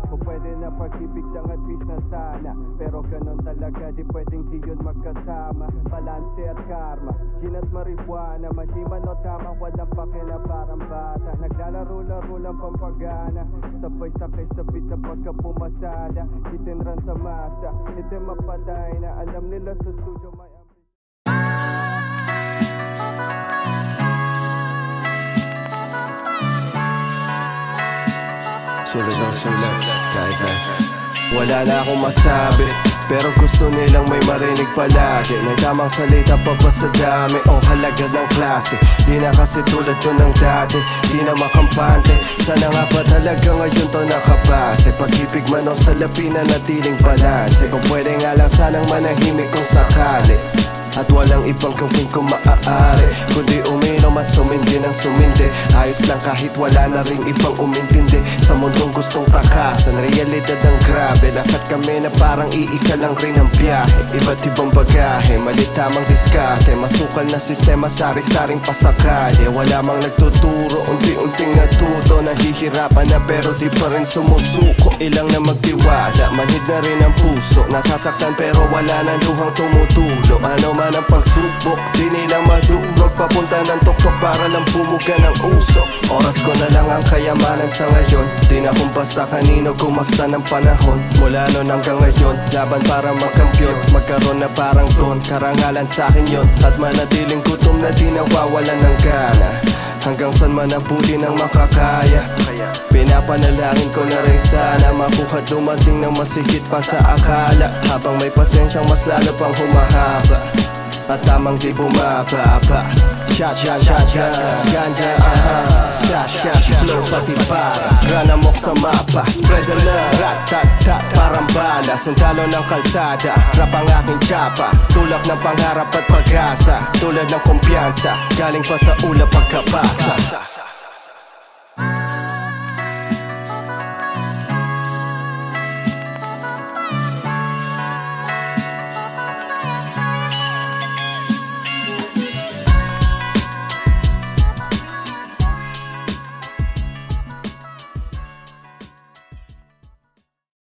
Kung pwede na pag-ibig lang at peace na sana, pero ganun talaga, di pwedeng di yun magkasama. Balanse at karma, gin at marijuana, mali man o tama, walang pake na parang bata. Naglalaro-laro ng pampagana, sabay sakay sa beat na pagka pumasada. Itinran sa masa, hindi mapatay na, alam nila sa studio may sulat ang sulat, kahit na wala na akong masabi, pero gusto nilang may marinig palagi. May tamang salita pa ba sa dami o halaga ng klase? Di na kasi tulad to ng dati, di na makampante. Sana nga ba talaga ngayon to nakapase? Pag-ibig man o salapi na natiling balanse. Kung pwede nga lang sanang manahimik kung sakali, at walang ibang gawin kung maaari, kundi uminom at sumindi ng sumindi. Ayos lang kahit wala na rin ibang umintindi sa mundong gustong takasan. Realidad ang grabe, lahat kami na parang iisa lang rin ang biyahe. Iba't ibang bagahe, mali tamang diskarte, masukal na sistema, sari-saring pasakali. Wala mang nagtuturo, unti-unting natuto. Nahihirapan na pero di pa rin sumusuko. Ilang na magtiwala, manhid na rin ang puso. Nasasaktan pero wala na luhang tumutulo. Ano man ang pagsubok, di nila madurog. Papunta ng tuktok para lang bumuga ng usok. Oras ko na lang ang kayamanan sa ngayon, di na kung basta kanino kumasta ng panahon. Mula noon hanggang ngayon, laban para magkampiyon. Magkaroon na parang ton, karangalan sa akin yon. At manatiling gutom na di nawawalan ng gana, hanggang saan man ang buti ng makakaya. Pinapanalangin ko na rin sana makuha dumating ng masigit pa sa akala. Habang may pasensyang mas lalo pang humahaba at tamang di bumababa. Shotgun, shotgun, ganja, stash, cash, flow, pati para ranamok sa mapa, spread the love, rat-tat-tat, parang bala, sundalo ng kalsada. Rap ang aking tsapa, tulak ng pangarap at pag-asa. Tulad ng kumpiyansa, galing pa sa ulap pagkapasa.